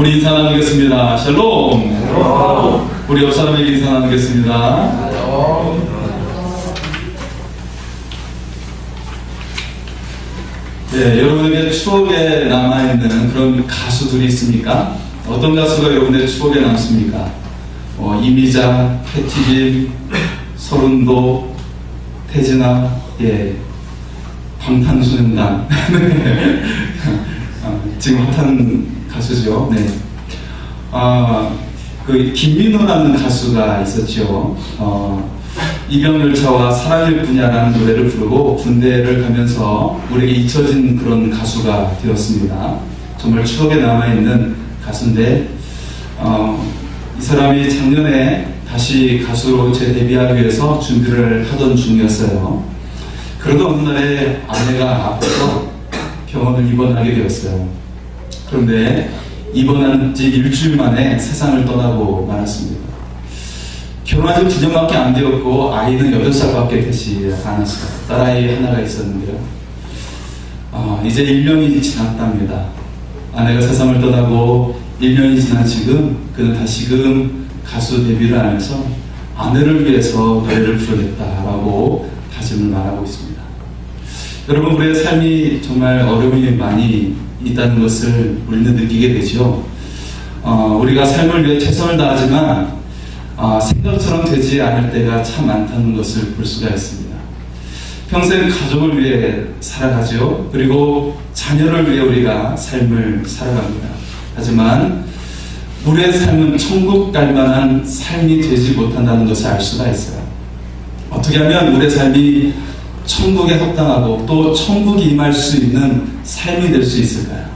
우리 인사 나누겠습니다. 샬롬. 우리 옆 사람에게 인사 나누겠습니다. 네, 여러분에게 추억에 남아있는 그런 가수들이 있습니까? 어떤 가수가 여러분의 추억에 남습니까? 이미자, 패티김, 서른도, 태진아, 방탄소년단. 지금 핫한 가수죠. 네. 그 김민호라는 가수가 있었죠. 이병열차와 사랑일 뿐이야라는 노래를 부르고 군대를 가면서 우리에게 잊혀진 그런 가수가 되었습니다. 정말 추억에 남아있는 가수인데, 이 사람이 작년에 다시 가수로 재데뷔하기 위해서 준비를 하던 중이었어요. 그러던 어느 날에 아내가 아파서 병원을 입원하게 되었어요. 그런데 입원한 지 일주일 만에 세상을 떠나고 말았습니다. 결혼한 지 9년밖에 안 되었고 아이는 8살밖에 되지 않았어요. 딸아이 하나가 있었는데요. 이제 1년이 지났답니다. 아내가 세상을 떠나고 1년이 지난 지금 그는 다시금 가수 데뷔를 하면서 아내를 위해서 노래를 부르겠다라고 다짐을 말하고 있습니다. 여러분, 우리의 삶이 정말 어려움이 많이 있다는 것을 우리는 느끼게 되죠. 우리가 삶을 위해 최선을 다하지만 생각처럼 되지 않을 때가 참 많다는 것을 볼 수가 있습니다. 평생 가족을 위해 살아가죠. 그리고 자녀를 위해 우리가 삶을 살아갑니다. 하지만 우리의 삶은 천국 갈 만한 삶이 되지 못한다는 것을 알 수가 있어요. 어떻게 하면 우리의 삶이 천국에 합당하고 또 천국이 임할 수 있는 삶이 될 수 있을까요?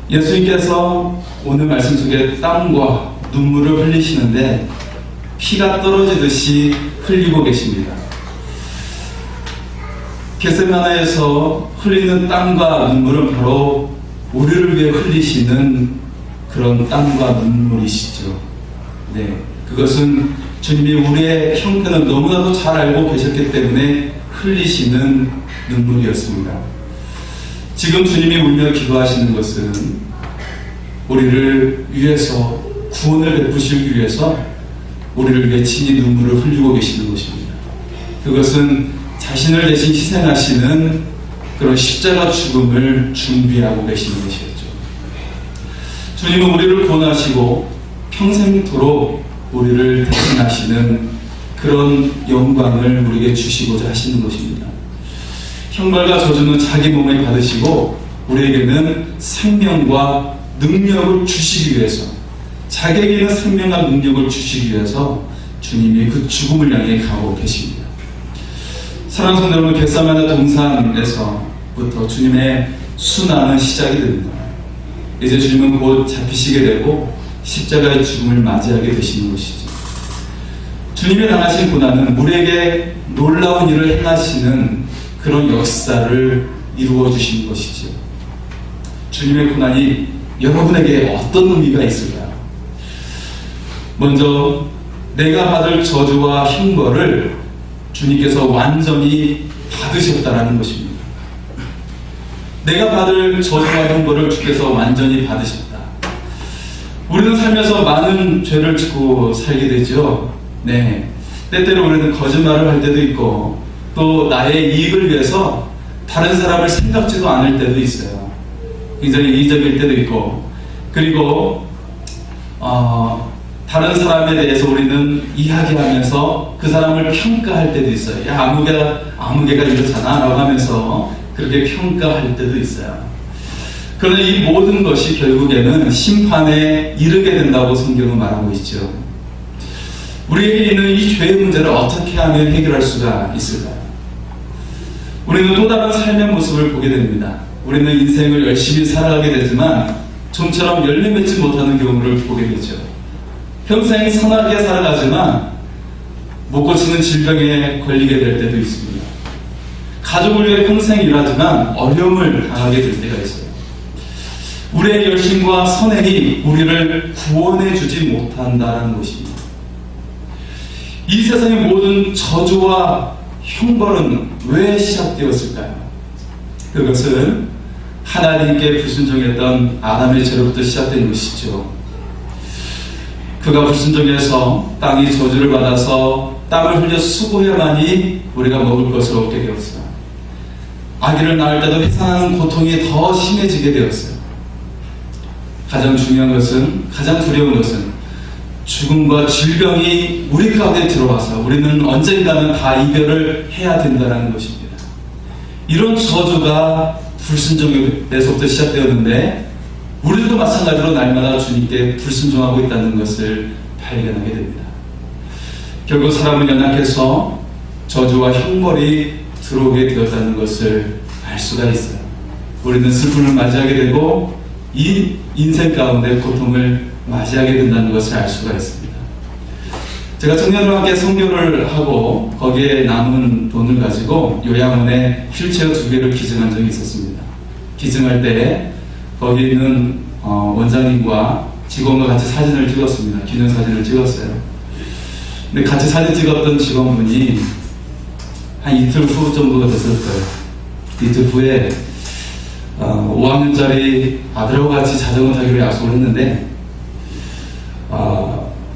예수님께서 오늘 말씀 속에 땀과 눈물을 흘리시는데 피가 떨어지듯이 흘리고 계십니다. 겟세마네에서 흘리는 땀과 눈물은 바로 우리를 위해 흘리시는 그런 땀과 눈물이시죠. 네, 그것은 주님이 우리의 형편을 너무나도 잘 알고 계셨기 때문에 흘리시는 눈물이었습니다. 지금 주님이 울며 기도하시는 것은 우리를 위해서 구원을 베푸시기 위해서 우리를 위해 친히 눈물을 흘리고 계시는 것입니다. 그것은 자신을 대신 희생하시는 그런 십자가 죽음을 준비하고 계시는 것이었죠. 주님은 우리를 구원하시고 평생토록 우리를 대신하시는 그런 영광을 우리에게 주시고자 하시는 것입니다. 형벌과 저주는 자기 몸에 받으시고 우리에게는 생명과 능력을 주시기 위해서, 자기에게는 생명과 능력을 주시기 위해서 주님이 그 죽음을 향해 가고 계십니다. 사랑하는 성도 여러분, 겟세마네 동산에서부터 주님의 순환은 시작이 됩니다. 이제 주님은 곧 잡히시게 되고 십자가의 죽음을 맞이하게 되시는 것이죠. 주님이 당하신 고난은 우리에게 놀라운 일을 행하시는 그런 역사를 이루어 주시는 것이죠. 주님의 고난이 여러분에게 어떤 의미가 있을까요? 먼저 내가 받을 저주와 형벌을 주님께서 완전히 받으셨다라는 것입니다. 내가 받을 저주와 형벌을 주께서 완전히 받으셨다. 우리는 살면서 많은 죄를 짓고 살게 되죠. 네, 때때로 우리는 거짓말을 할 때도 있고 또 나의 이익을 위해서 다른 사람을 생각지도 않을 때도 있어요. 굉장히 이기적일 때도 있고, 그리고 다른 사람에 대해서 우리는 이야기하면서 그 사람을 평가할 때도 있어요. 야, 아무개가 이렇잖아 라고 하면서 그렇게 평가할 때도 있어요. 그러나 이 모든 것이 결국에는 심판에 이르게 된다고 성경은 말하고 있죠. 우리에게 있는 이 죄의 문제를 어떻게 하면 해결할 수가 있을까요? 우리는 또 다른 삶의 모습을 보게 됩니다. 우리는 인생을 열심히 살아가게 되지만 좀처럼 열매 맺지 못하는 경우를 보게 되죠. 평생 선하게 살아가지만 못 고치는 질병에 걸리게 될 때도 있습니다. 가족을 위해 평생 일하지만 어려움을 당하게 될 때가 있어요. 우리의 열심과 선행이 우리를 구원해 주지 못한다는 것입니다. 이 세상의 모든 저주와 형벌은 왜 시작되었을까요? 그것은 하나님께 불순종했던 아담의 죄로부터 시작된 것이죠. 그가 불순종해서 땅이 저주를 받아서 땀을 흘려 수고해야만이 우리가 먹을 것을 얻게 되었어요. 아기를 낳을 때도 회상하는 고통이 더 심해지게 되었어요. 가장 중요한 것은, 가장 두려운 것은 죽음과 질병이 우리 가운데 들어와서 우리는 언젠가는 다 이별을 해야 된다는 것입니다. 이런 저주가 불순종에서부터 시작되었는데 우리도 마찬가지로 날마다 주님께 불순종하고 있다는 것을 발견하게 됩니다. 결국 사람은 연약해서 저주와 형벌이 들어오게 되었다는 것을 알 수가 있어요. 우리는 슬픔을 맞이하게 되고 이 인생 가운데 고통을 맞이하게 된다는 것을 알 수가 있습니다. 제가 청년과 함께 선교를 하고 거기에 남은 돈을 가지고 요양원에 휠체어 2개를 기증한 적이 있었습니다. 기증할 때 거기 있는 원장님과 직원과 같이 사진을 찍었습니다. 기념사진을 찍었어요. 근데 같이 사진 찍었던 직원분이 한 이틀 후 정도가 됐을 거예요. 이틀 후에 5학년짜리 아들하고 같이 자전거 타기로 약속을 했는데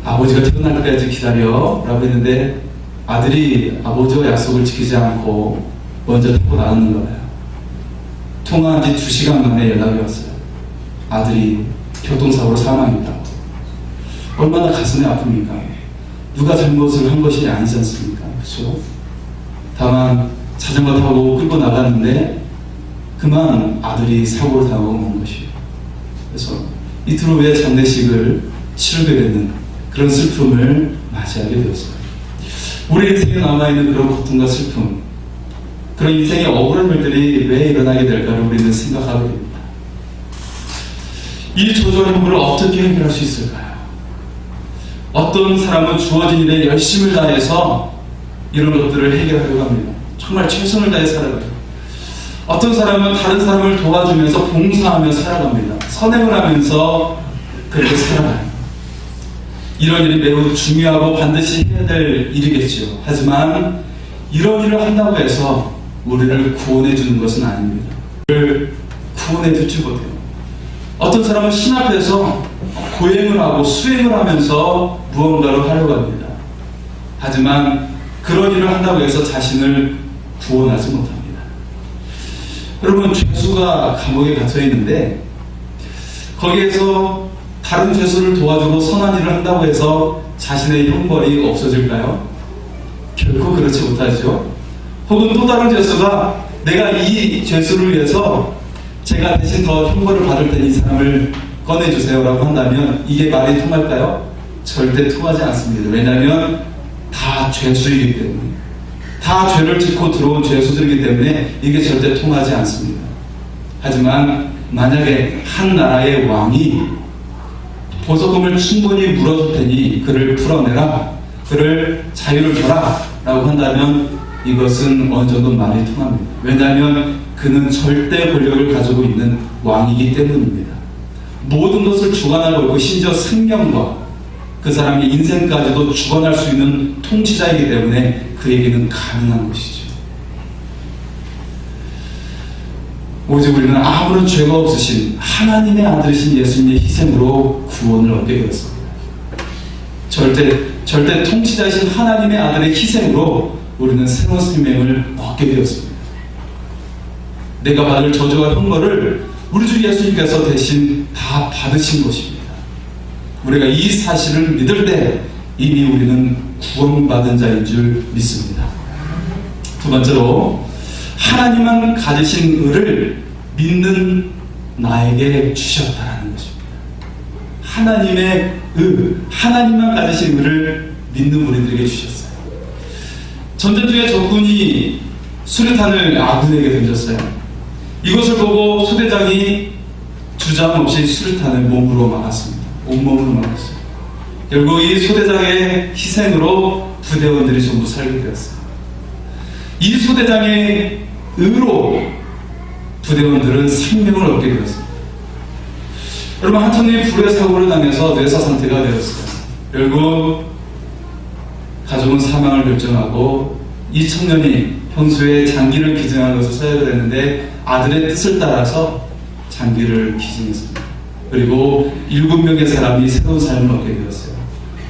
아버지가 퇴근할 때까지 기다려 라고 했는데 아들이 아버지와 약속을 지키지 않고 먼저 타고 나가는 거예요. 통화한 지 2시간 만에 연락이 왔어요. 아들이 교통사고로 사망했다고. 얼마나 가슴이 아픕니까? 누가 잘못을 한 것이 아니지 않습니까? 그렇죠? 다만 자전거 타고 끌고 나갔는데 그만 아들이 사고를 당하고 온 것이에요. 그래서 이틀 후에 장례식을 치르게 되는 그런 슬픔을 맞이하게 되었어요. 우리 인생에 남아있는 그런 고통과 슬픔, 그런 인생의 억울한 일들이 왜 일어나게 될까를 우리는 생각하게 됩니다. 이 저주와 형벌을 어떻게 해결할 수 있을까요? 어떤 사람은 주어진 일에 열심을 다해서 이런 것들을 해결하려고 합니다. 정말 최선을 다해 살아가요. 어떤 사람은 다른 사람을 도와주면서 봉사하며 살아갑니다. 선행을 하면서 그렇게 살아가요. 이런 일이 매우 중요하고 반드시 해야 될 일이겠지요. 하지만 이런 일을 한다고 해서 우리를 구원해 주는 것은 아닙니다. 우리를 구원해 주지 못해요. 어떤 사람은 신 앞에서 고행을 하고 수행을 하면서 무언가를 하려고 합니다. 하지만 그런 일을 한다고 해서 자신을 구원하지 못합니다. 여러분, 죄수가 감옥에 갇혀 있는데 거기에서 다른 죄수를 도와주고 선한 일을 한다고 해서 자신의 형벌이 없어질까요? 결코 그렇지 못하죠. 혹은 또 다른 죄수가 내가 이 죄수를 위해서 제가 대신 더 형벌을 받을 테니 이 사람을 꺼내주세요 라고 한다면 이게 말이 통할까요? 절대 통하지 않습니다. 왜냐하면 다 죄수이기 때문에, 다 죄를 짓고 들어온 죄수들이기 때문에 이게 절대 통하지 않습니다. 하지만 만약에 한 나라의 왕이 보석금을 충분히 물어줄 테니 그를 풀어내라, 그를 자유를 줘라 라고 한다면 이것은 어느 정도 말이 통합니다. 왜냐하면 그는 절대 권력을 가지고 있는 왕이기 때문입니다. 모든 것을 주관하고 있고 심지어 생명과 그 사람의 인생까지도 주관할 수 있는 통치자이기 때문에 그에게는 가능한 것이죠. 오직 우리는 아무런 죄가 없으신 하나님의 아들이신 예수님의 희생으로 구원을 얻게 되었습니다. 절대 통치자이신 하나님의 아들의 희생으로 우리는 새로운 생명을 얻게 되었습니다. 내가 받을 저주와 형벌을 우리 주 예수님께서 대신 다 받으신 것입니다. 우리가 이 사실을 믿을 때 이미 우리는 구원받은 자인 줄 믿습니다. 두 번째로, 하나님만 가지신 의를 믿는 나에게 주셨다는 것입니다. 하나님의 의, 하나님만 가지신 의를 믿는 우리들에게 주셨어요. 전쟁 중에 적군이 수류탄을 아군에게 던졌어요. 이것을 보고 소대장이 주저함 없이 수류탄을 몸으로 막았습니다. 온몸으로 막았어요. 결국 이 소대장의 희생으로 부대원들이 전부 살게 되었어요. 이 소대장의 의로 부대원들은 생명을 얻게 되었습니다. 여러분, 한 청년이 불의 사고를 당해서 뇌사 상태가 되었어요. 결국 가족은 사망을 결정하고 이 청년이 평소에 장기를 기증한 것을 사역을 했는데 아들의 뜻을 따라서 장기를 기증했습니다. 그리고 7명의 사람이 새로운 삶을 얻게 되었어요.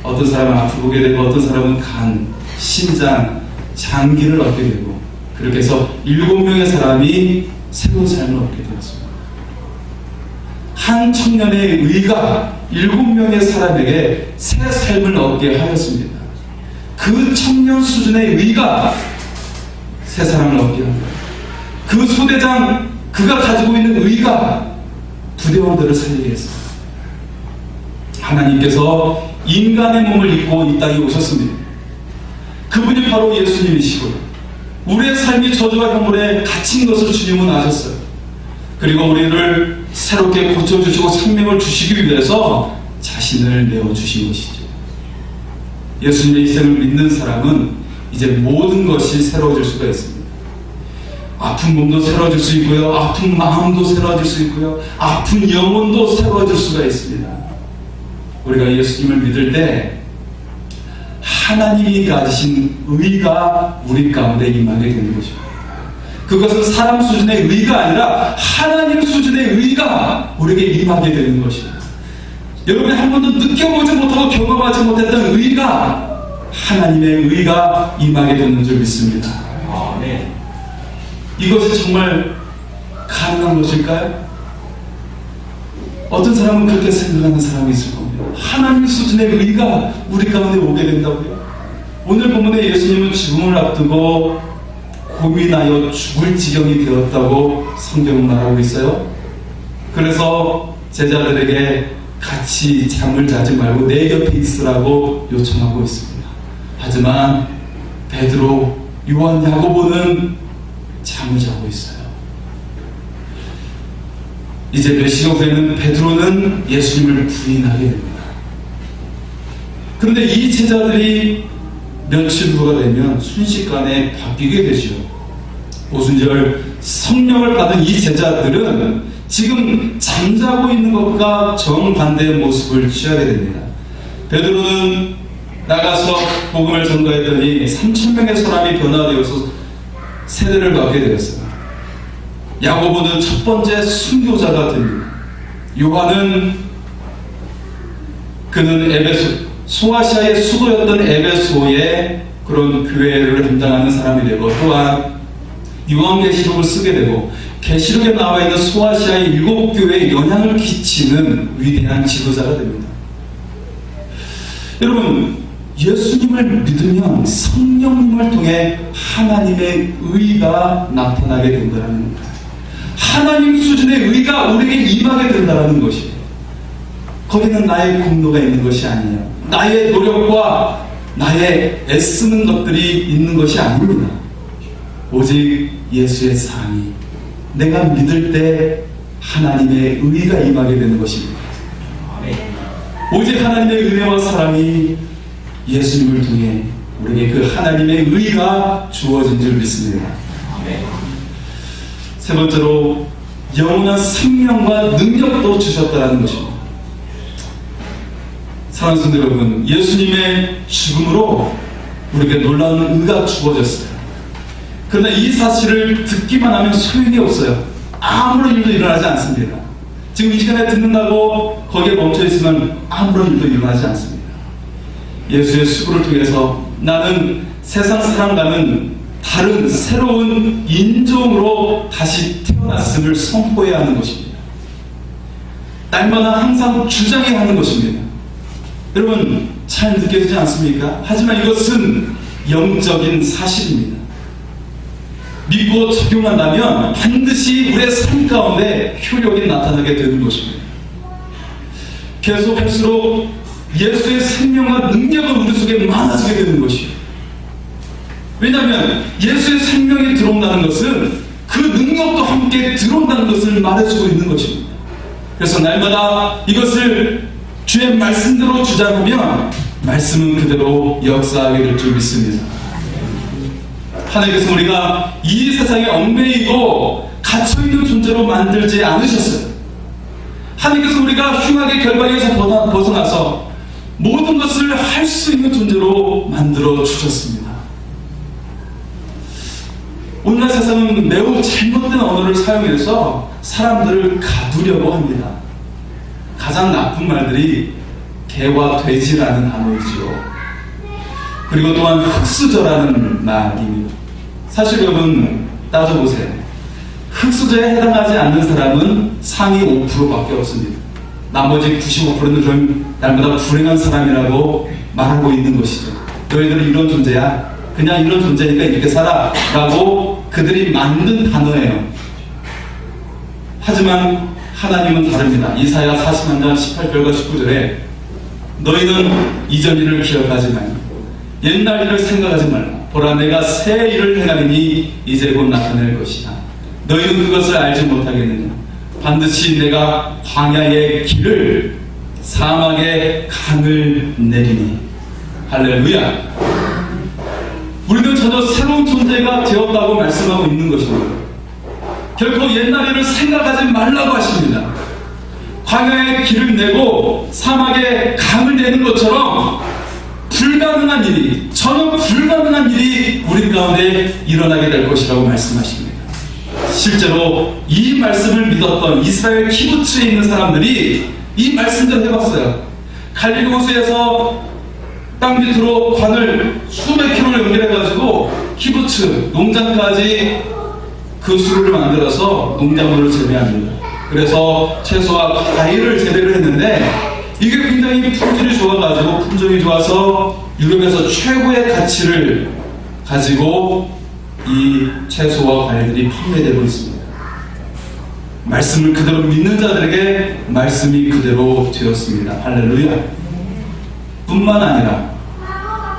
어떤 사람은 앞을 보게 되고 어떤 사람은 간, 신장, 장기를 얻게 되고 그렇게 해서 7명의 사람이 새로운 삶을 얻게 되었습니다. 한 청년의 의가 7명의 사람에게 새 삶을 얻게 하였습니다. 그 청년 수준의 의가 새 사람을 얻게 합니다. 그 소대장, 그가 가지고 있는 의가 부대원들을 살리게 했습니다. 하나님께서 인간의 몸을 입고 이 땅에 오셨습니다. 그분이 바로 예수님이시고 우리의 삶이 저주와 형벌에 갇힌 것을 주님은 아셨어요. 그리고 우리를 새롭게 고쳐주시고 생명을 주시기 위해서 자신을 내어주신 것이죠. 예수님의 이생을 믿는 사람은 이제 모든 것이 새로워질 수가 있습니다. 아픈 몸도 새로워질 수 있고요, 아픈 마음도 새로워질 수 있고요, 아픈 영혼도 새로워질 수가 있습니다. 우리가 예수님을 믿을 때 하나님이 가지신 의가 우리 가운데 임하게 되는 것입니다. 그것은 사람 수준의 의가 아니라 하나님 수준의 의가 우리에게 임하게 되는 것입니다. 여러분이 한 번도 느껴보지 못하고 경험하지 못했던 의가 하나님의 의가 임하게 되는 줄 믿습니다. 네. 이것이 정말 가능한 것일까요? 어떤 사람은 그렇게 생각하는 사람이 있을 겁니다. 하나님 수준의 의가 우리 가운데 오게 된다고요? 오늘 본문에 예수님은 죽음을 앞두고 고민하여 죽을 지경이 되었다고 성경은 말하고 있어요. 그래서 제자들에게 같이 잠을 자지 말고 내 곁에 있으라고 요청하고 있습니다. 하지만 베드로, 요한, 야고보는 잠을 자고 있어요. 이제 몇 시간 후에는 베드로는 예수님을 부인하게 됩니다. 그런데 이 제자들이 며칠 후가 되면 순식간에 바뀌게 되죠. 오순절 성령을 받은 이 제자들은 지금 잠자고 있는 것과 정반대의 모습을 취하게 됩니다. 베드로는 나가서 복음을 전도했더니 3,000명의 사람이 변화되어서 세례를 받게 되었어요. 야고보는 첫 번째 순교자가 됩니다. 요한은 그는 소아시아의 수도였던 에베소의 그런 교회를 담당하는 사람이 되고 또한 요한계시록을 쓰게 되고 계시록에 나와 있는 소아시아의 7교회에 영향을 끼치는 위대한 지도자가 됩니다. 여러분, 예수님을 믿으면 성령님을 통해 하나님의 의가 나타나게 된다는 겁니다. 하나님 수준의 의가 우리에게 임하게 된다는 것이에요. 거기는 나의 공로가 있는 것이 아니에요. 나의 노력과 나의 애쓰는 것들이 있는 것이 아닙니다. 오직 예수의 사랑이 내가 믿을 때 하나님의 의가 임하게 되는 것입니다. 오직 하나님의 은혜와 사랑이 예수님을 통해 우리에게 그 하나님의 의가 주어진 줄 믿습니다. 세 번째로 영원한 생명과 능력도 주셨다는 것입니다. 사랑하는 성도 여러분, 예수님의 죽음으로 우리에게 놀라운 의가 주어졌어요. 그러나 이 사실을 듣기만 하면 소용이 없어요. 아무런 일도 일어나지 않습니다. 지금 이 시간에 듣는다고 거기에 멈춰 있으면 아무런 일도 일어나지 않습니다. 예수의 수고를 통해서 나는 세상 사람과는 다른 새로운 인종으로 다시 태어났음을 선포해야 하는 것입니다. 날마다 항상 주장해야 하는 것입니다. 여러분, 잘 느껴지지 않습니까? 하지만 이것은 영적인 사실입니다. 믿고 적용한다면 반드시 우리의 삶 가운데 효력이 나타나게 되는 것입니다. 계속할수록 예수의 생명과 능력은 우리 속에 많아지게 되는 것이에요. 왜냐하면 예수의 생명이 들어온다는 것은 그 능력도 함께 들어온다는 것을 말해주고 있는 것입니다. 그래서 날마다 이것을 주의 말씀대로 주장하면 말씀은 그대로 역사하게 될 줄 믿습니다. 하나님께서 우리가 이 세상에 얽매이고 갇혀있는 존재로 만들지 않으셨어요. 하나님께서 우리가 흉악의 결박에서 벗어나서 모든 것을 할 수 있는 존재로 만들어 주셨습니다. 오늘 오늘날 세상은 매우 잘못된 언어를 사용해서 사람들을 가두려고 합니다. 가장 나쁜 말들이 개와 돼지라는 단어이지요. 그리고 또한 흙수저라는 말입니다. 사실 여러분 따져보세요. 흙수저에 해당하지 않는 사람은 상위 5%밖에 없습니다. 나머지 95%는 그럼 날보다 불행한 사람이라고 말하고 있는 것이죠. 너희들은 이런 존재야. 그냥 이런 존재니까 이렇게 살아 라고 그들이 만든 단어예요. 하지만 하나님은 다릅니다. 이사야 41장 18절과 19절에 너희는 이전 일을 기억하지 말라. 옛날 일을 생각하지 말라. 보라 내가 새 일을 행하리니 이제 곧 나타낼 것이다. 너희는 그것을 알지 못하겠느냐. 반드시 내가 광야의 길을 사막의 강을 내리니. 할렐루야. 우리는 전혀 새로운 존재가 되었다고 말씀하고 있는 것입니다. 결코 옛날 일을 생각하지 말라고 하십니다. 광야의 길을 내고 사막의 강을 내는 것처럼 불가능한 일이, 전혀 불가능한 일이 우리 가운데 일어나게 될 것이라고 말씀하십니다. 실제로 이 말씀을 믿었던 이스라엘 키부츠에 있는 사람들이 이 말씀대로 해봤어요. 갈릴리 호수에서 땅 밑으로 관을 수백 킬로를 연결해가지고 키부츠, 농장까지 그 수를 만들어서 농작물을 재배합니다. 그래서 채소와 과일을 재배를 했는데 이게 굉장히 품질이 좋아가지고 품종이 좋아서 유럽에서 최고의 가치를 가지고 이 채소와 과일들이 판매되고 있습니다. 말씀을 그대로 믿는 자들에게 말씀이 그대로 되었습니다. 할렐루야. 뿐만 아니라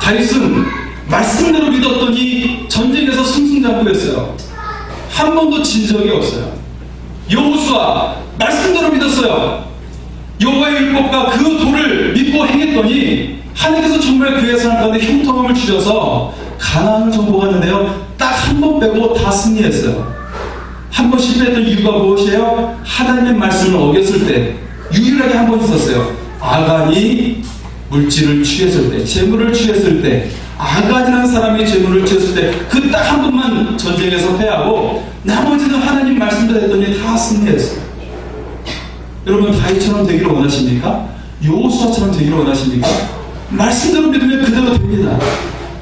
다윗은 말씀대로 믿었더니 전쟁에서 승승장구했어요. 한 번도 진 적이 없어요. 여호수아 말씀대로 믿었어요. 여호와의 율법과 그 도를 믿고 행했더니 하나님께서 정말 그의 삶 가운데 형통함을 주셔서 가나안을 정복하는데요, 딱 한 번 빼고 다 승리했어요. 한 번 실패했던 이유가 무엇이에요? 하나님의 말씀을 어겼을 때 유일하게 한 번 있었어요. 아간이 물질을 취했을 때, 재물을 취했을 때, 아간이라는 사람이 재물을 취했을 때 그 딱 한 번만 전쟁에서 패하고 나머지는 하나님 말씀대로 했더니 다 승리했어요. 여러분 다윗처럼 되기를 원하십니까? 여호수아처럼 되기를 원하십니까? 말씀대로 믿으면 그대로 됩니다.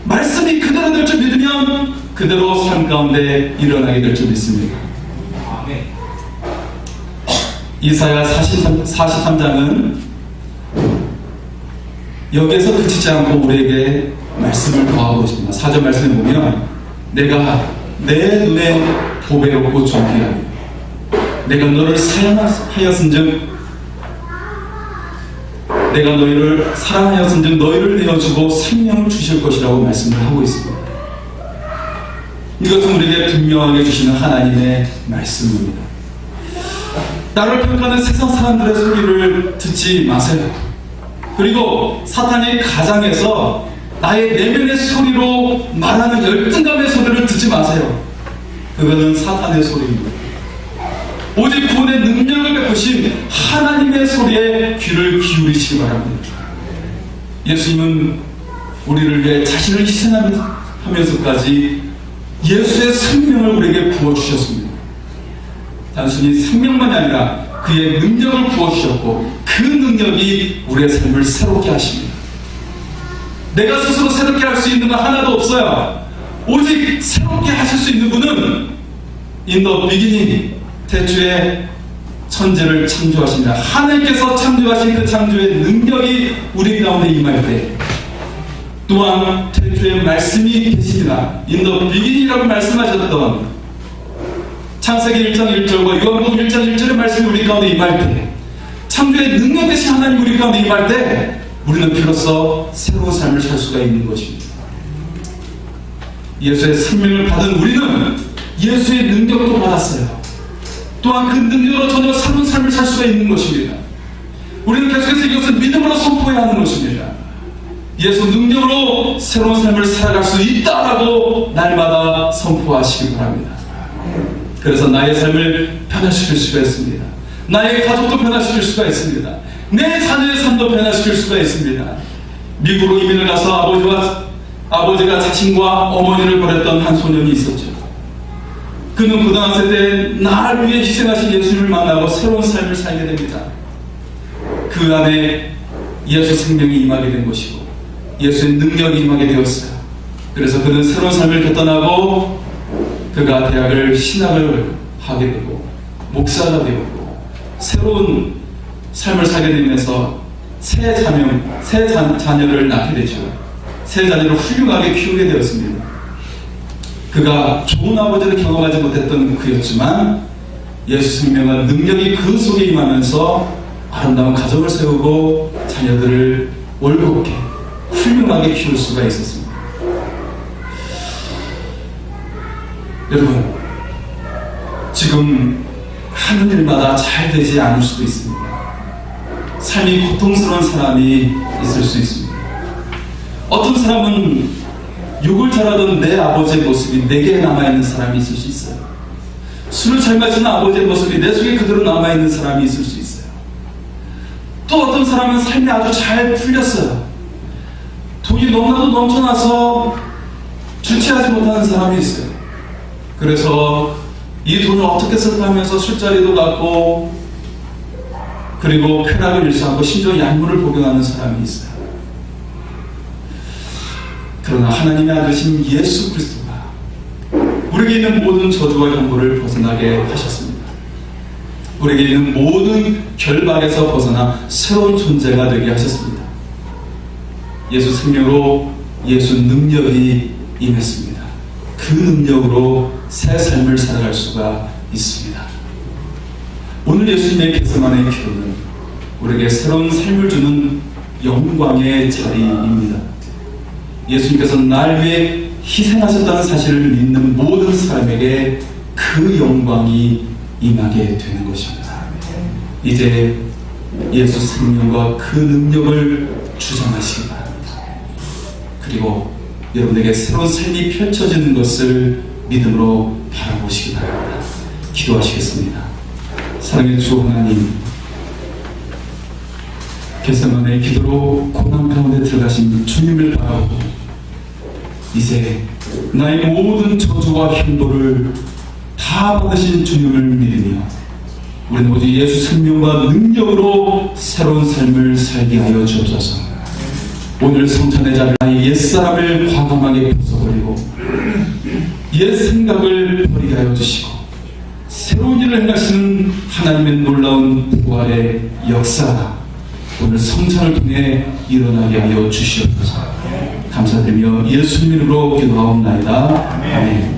말씀이 그대로 될 줄 믿으면 그대로 삶 가운데 일어나게 될 줄 믿습니다. 아멘. 이사야 43장은 여기에서 그치지 않고 우리에게 말씀을 더하고 있습니다. 4절 말씀에 보면 내가 내 눈에 보배롭고 존귀하며 내가 너를 사랑하였은즉 내가 너희를 사랑하였은즉 너희를 내어주고 생명을 주실 것이라고 말씀을 하고 있습니다. 이것은 우리에게 분명하게 주시는 하나님의 말씀입니다. 나를 평가하는 세상 사람들의 소리를 듣지 마세요. 그리고 사탄이 가장해서 나의 내면의 소리로 말하는 열등감의 소리를 듣지 마세요. 그거는 사탄의 소리입니다. 오직 구원의 능력을 베푸신 하나님의 소리에 귀를 기울이시기 바랍니다. 예수님은 우리를 위해 자신을 희생하면서까지 예수의 생명을 우리에게 부어주셨습니다. 단순히 생명만이 아니라 그의 능력을 부어주셨고 그 능력이 우리의 삶을 새롭게 하십니다. 내가 스스로 새롭게 할 수 있는 건 하나도 없어요. 오직 새롭게 하실 수 있는 분은 In the beginning 태초에 천지를 창조하십니다. 하나님께서 창조하신 그 창조의 능력이 우리 가운데 임할 때 또한 태초에 말씀이 계십니다. In the beginning이라고 말씀하셨던 창세기 1장 1절과 요한복음 1장 1절의 말씀이 우리 가운데 임할 때 창조의 능력 대신 하나님 우리 가운데 임할 때 우리는 비로소 새로운 삶을 살 수가 있는 것입니다. 예수의 생명을 받은 우리는 예수의 능력도 받았어요. 또한 그 능력으로 전혀 새로운 삶을 살 수가 있는 것입니다. 우리는 계속해서 이것을 믿음으로 선포해야 하는 것입니다. 예수 능력으로 새로운 삶을 살아갈 수 있다라고 날마다 선포하시기 바랍니다. 그래서 나의 삶을 변화시킬 수가 있습니다. 나의 가족도 변화시킬 수가 있습니다. 내 자녀의 삶도 변화시킬 수가 있습니다. 미국으로 이민을 가서 아버지가 자신과 어머니를 보냈던 한 소년이 있었죠. 그는 고등학생 때 나를 위해 희생하신 예수님을 만나고 새로운 삶을 살게 됩니다. 그 안에 예수 생명이 임하게 된 것이고 예수의 능력이 임하게 되었어요. 그래서 그는 새로운 삶을 결단하고 그가 대학을 신학을 하게 되고 목사가 되었고 새로운 삶을 살게 되면서 새 자녀를 낳게 되죠. 새 자녀를 훌륭하게 키우게 되었습니다. 그가 좋은 아버지를 경험하지 못했던 그였지만 예수 생명과 능력이 그 속에 임하면서 아름다운 가정을 세우고 자녀들을 올곧게 훌륭하게 키울 수가 있었습니다. 여러분, 지금 하는 일마다 잘 되지 않을 수도 있습니다. 삶이 고통스러운 사람이 있을 수 있습니다. 어떤 사람은 욕을 잘하던 내 아버지의 모습이 내게 남아있는 사람이 있을 수 있어요. 술을 잘 마시는 아버지의 모습이 내 속에 그대로 남아있는 사람이 있을 수 있어요. 또 어떤 사람은 삶이 아주 잘 풀렸어요. 돈이 너무나도 넘쳐나서 주체하지 못하는 사람이 있어요. 그래서 이 돈을 어떻게 쓸까 하면서 술자리도 갖고 그리고 쾌락을 일삼고 심지어 약물을 복용하는 사람이 있어요. 그러나 하나님의 아들신 예수 그리스도가 우리에게 있는 모든 저주와 형벌을 벗어나게 하셨습니다. 우리에게 있는 모든 결박에서 벗어나 새로운 존재가 되게 하셨습니다. 예수 생명으로 예수 능력이 임했습니다. 그 능력으로 새 삶을 살아갈 수가 있습니다. 오늘 예수님의 개성안의 기도는 우리에게 새로운 삶을 주는 영광의 자리입니다. 예수님께서 날 위해 희생하셨다는 사실을 믿는 모든 사람에게 그 영광이 임하게 되는 것입니다. 이제 예수 생명과 그 능력을 주장하시기 바랍니다. 그리고 여러분에게 새로운 삶이 펼쳐지는 것을 믿음으로 바라보시기 바랍니다. 기도하시겠습니다. 사랑의 주 하나님, 겟세마네 기도로 고난 가운데 들어가신 주님을 바라보고 이제 나의 모든 저주와 형벌을 다 받으신 주님을 믿으며 우리는 오직 예수 생명과 능력으로 새로운 삶을 살게 하여 주옵소서. 오늘 성찬의 자리에 나의 옛사람을 과감하게 벗어버리고 옛 생각을 버리게 하여 주시고 새로운 일을 행하시는 하나님의 놀라운 부활의 역사가 오늘 성찬을 통해 일어나게 하여 주시옵소서. 감사드리며 예수님 이름으로 기도하옵나이다. 아멘.